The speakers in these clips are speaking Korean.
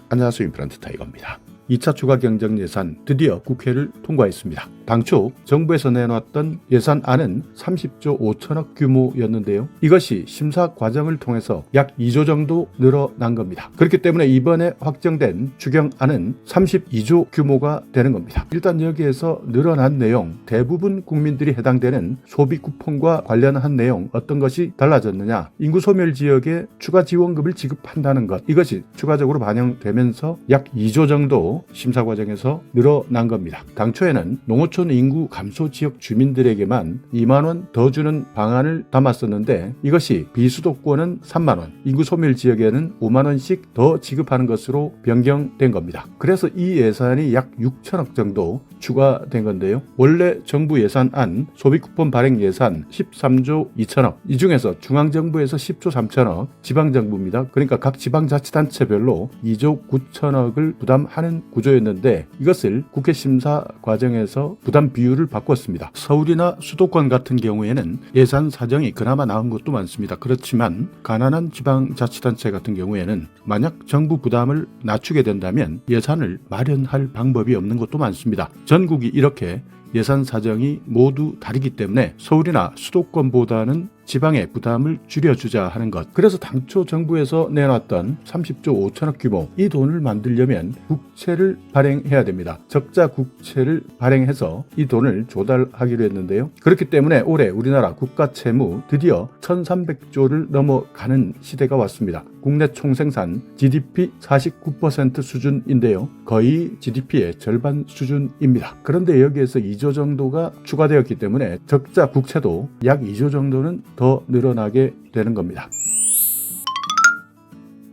안녕하세요. 임플란트 타이거입니다. 2차 추가 경정 예산 드디어 국회를 통과했습니다. 당초 정부에서 내놨던 예산안은 30조 5천억 규모였는데요. 이것이 심사 과정을 통해서 약 2조 정도 늘어난 겁니다. 그렇기 때문에 이번에 확정된 추경안은 32조 규모가 되는 겁니다. 일단 여기에서 늘어난 내용, 대부분 국민들이 해당되는 소비 쿠폰과 관련한 내용, 어떤 것이 달라졌느냐, 인구 소멸 지역에 추가 지원금을 지급한다는 것, 이것이 추가적으로 반영되면서 약 2조 정도 심사 과정에서 늘어난 겁니다. 당초에는 농어촌 인구 감소 지역 주민들에게만 2만 원 더 주는 방안을 담았었는데 이것이 비수도권은 3만 원, 인구 소멸 지역에는 5만 원씩 더 지급하는 것으로 변경된 겁니다. 그래서 이 예산이 약 6천억 정도 추가된 건데요. 원래 정부 예산안 소비 쿠폰 발행 예산 13조 2천억, 이 중에서 중앙정부에서 10조 3천억, 지방정부입니다. 그러니까 각 지방자치단체별로 2조 9천억을 부담하는 구조였는데 이것을 국회 심사 과정에서 부담 비율을 바꿨습니다. 서울이나 수도권 같은 경우에는 예산 사정이 그나마 나은 것도 많습니다. 그렇지만 가난한 지방자치단체 같은 경우에는 만약 정부 부담을 낮추게 된다면 예산을 마련할 방법이 없는 것도 많습니다. 전국이 이렇게 예산 사정이 모두 다르기 때문에 서울이나 수도권보다는 지방의 부담을 줄여주자 하는 것. 그래서 당초 정부에서 내놨던 30조 5천억 규모, 이 돈을 만들려면 국채를 발행해야 됩니다. 적자 국채를 발행해서 이 돈을 조달하기로 했는데요. 그렇기 때문에 올해 우리나라 국가 채무 드디어 1300조를 넘어가는 시대가 왔습니다. 국내 총생산 GDP 49% 수준인데요. 거의 GDP의 절반 수준입니다. 그런데 여기에서 2조 정도가 추가되었기 때문에 적자 국채도 약 2조 정도는 더 늘어나게 되는 겁니다.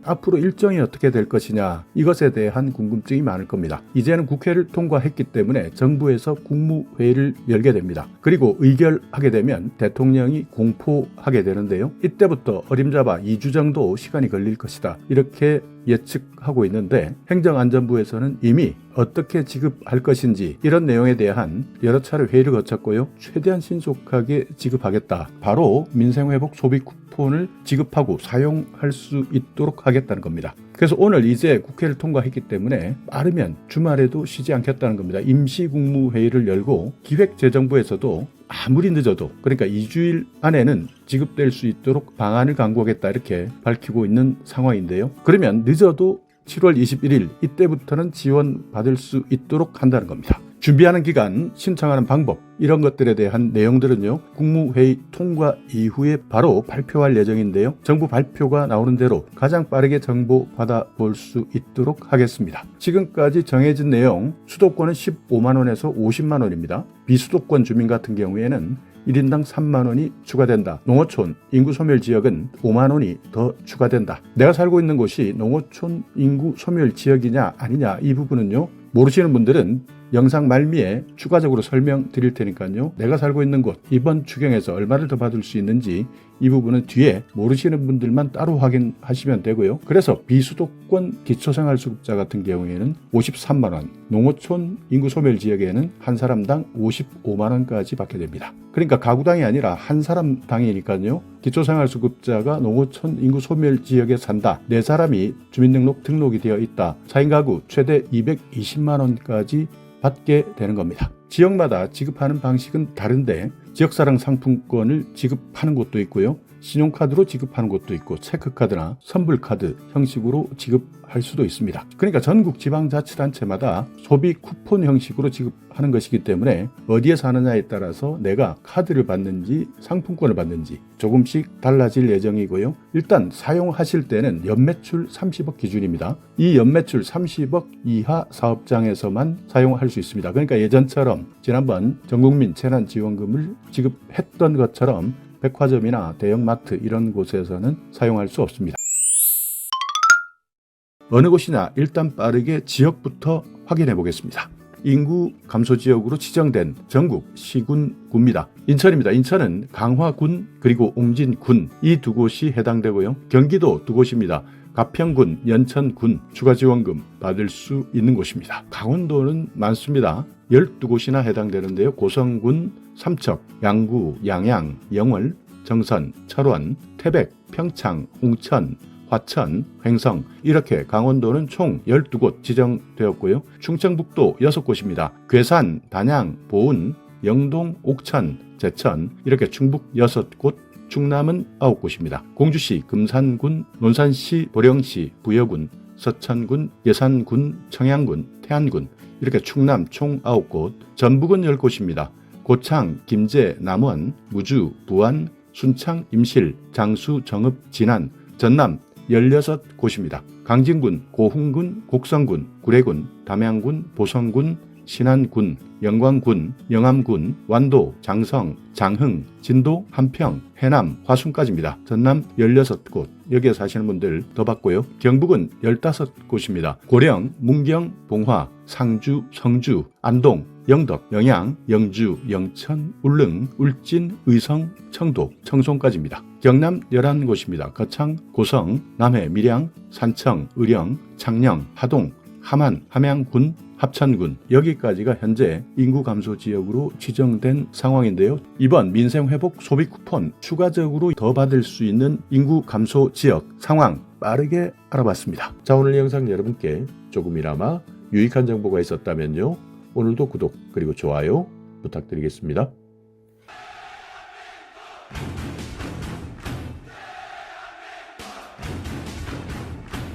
앞으로 일정이 어떻게 될 것이냐, 이것에 대한 궁금증이 많을 겁니다. 이제는 국회를 통과했기 때문에 정부에서 국무회의를 열게 됩니다. 그리고 의결하게 되면 대통령이 공포하게 되는데요. 이때부터 어림잡아 2주 정도 시간이 걸릴 것이다, 이렇게 예측하고 있는데 행정안전부에서는 이미 어떻게 지급할 것인지 이런 내용에 대한 여러 차례 회의를 거쳤고요. 최대한 신속하게 지급하겠다. 바로 민생회복 소비 쿠폰을 지급하고 사용할 수 있도록 하겠다는 겁니다. 그래서 오늘 이제 국회를 통과했기 때문에 빠르면 주말에도 쉬지 않겠다는 겁니다. 임시국무회의를 열고 기획재정부에서도 아무리 늦어도, 그러니까 2주일 안에는 지급될 수 있도록 방안을 강구하겠다, 이렇게 밝히고 있는 상황인데요. 그러면 늦어도 7월 21일 이때부터는 지원받을 수 있도록 한다는 겁니다. 준비하는 기간, 신청하는 방법, 이런 것들에 대한 내용들은요, 국무회의 통과 이후에 바로 발표할 예정인데요. 정부 발표가 나오는 대로 가장 빠르게 정보 받아볼 수 있도록 하겠습니다. 지금까지 정해진 내용, 수도권은 15만 원에서 50만 원입니다. 비수도권 주민 같은 경우에는 1인당 3만 원이 추가된다. 농어촌 인구 소멸 지역은 5만 원이 더 추가된다. 내가 살고 있는 곳이 농어촌 인구 소멸 지역이냐 아니냐, 이 부분은요, 모르시는 분들은 영상 말미에 추가적으로 설명드릴 테니까요. 내가 살고 있는 곳, 이번 추경에서 얼마를 더 받을 수 있는지 이 부분은 뒤에 모르시는 분들만 따로 확인하시면 되고요. 그래서 비수도권 기초생활수급자 같은 경우에는 53만 원, 농어촌 인구 소멸 지역에는 한 사람당 55만 원까지 받게 됩니다. 그러니까 가구당이 아니라 한 사람당이니까요. 기초생활수급자가 농어촌 인구 소멸 지역에 산다, 4사람이 주민등록이 되어 있다, 4인 가구 최대 220만 원까지 받게 되는 겁니다. 지역마다 지급하는 방식은 다른데 지역사랑 상품권을 지급하는 곳도 있고요. 신용카드로 지급하는 곳도 있고 체크카드나 선불카드 형식으로 지급할 수도 있습니다. 그러니까 전국 지방자치단체마다 소비 쿠폰 형식으로 지급하는 것이기 때문에 어디에 사느냐에 따라서 내가 카드를 받는지 상품권을 받는지 조금씩 달라질 예정이고요. 일단 사용하실 때는 연매출 30억 기준입니다. 이 연매출 30억 이하 사업장에서만 사용할 수 있습니다. 그러니까 예전처럼 지난번 전국민 재난지원금을 지급했던 것처럼 백화점이나 대형마트 이런 곳에서는 사용할 수 없습니다. 어느 곳이냐, 일단 빠르게 지역부터 확인해 보겠습니다. 인구 감소 지역으로 지정된 전국 시군구입니다. 인천입니다. 인천은 강화군 그리고 옹진군, 이 두 곳이 해당되고요. 경기도 두 곳입니다. 가평군, 연천군 추가 지원금 받을 수 있는 곳입니다. 강원도는 많습니다. 12곳이나 해당되는데요. 고성군, 삼척, 양구, 양양, 영월, 정선, 철원, 태백, 평창, 홍천, 화천, 횡성 이렇게 강원도는 총 12곳 지정되었고요. 충청북도 6곳입니다. 괴산, 단양, 보은, 영동, 옥천, 제천 이렇게 충북 6곳, 충남은 9곳입니다. 공주시, 금산군, 논산시, 보령시, 부여군, 서천군, 예산군, 청양군, 태안군 이렇게 충남 총 9곳, 전북은 10곳입니다. 고창, 김제, 남원, 무주, 부안, 순창, 임실, 장수, 정읍, 진안, 전남 16곳입니다. 강진군, 고흥군, 곡성군, 구례군, 담양군, 보성군, 신안군, 영광군, 영암군, 완도, 장성, 장흥, 진도, 한평, 해남, 화순까지입니다. 전남 16곳, 여기에 사시는 분들 더 받고요. 경북은 15곳입니다. 고령, 문경, 봉화, 상주, 성주, 안동, 영덕, 영양, 영주, 영천, 울릉, 울진, 의성, 청도, 청송까지입니다. 경남 11곳입니다. 거창, 고성, 남해, 밀양, 산청, 의령, 창녕, 하동, 함안, 함양군, 합천군 여기까지가 현재 인구 감소 지역으로 지정된 상황인데요. 이번 민생회복 소비 쿠폰 추가적으로 더 받을 수 있는 인구 감소 지역 상황 빠르게 알아봤습니다. 자, 오늘 영상 여러분께 조금이나마 유익한 정보가 있었다면요. 오늘도 구독 그리고 좋아요 부탁드리겠습니다.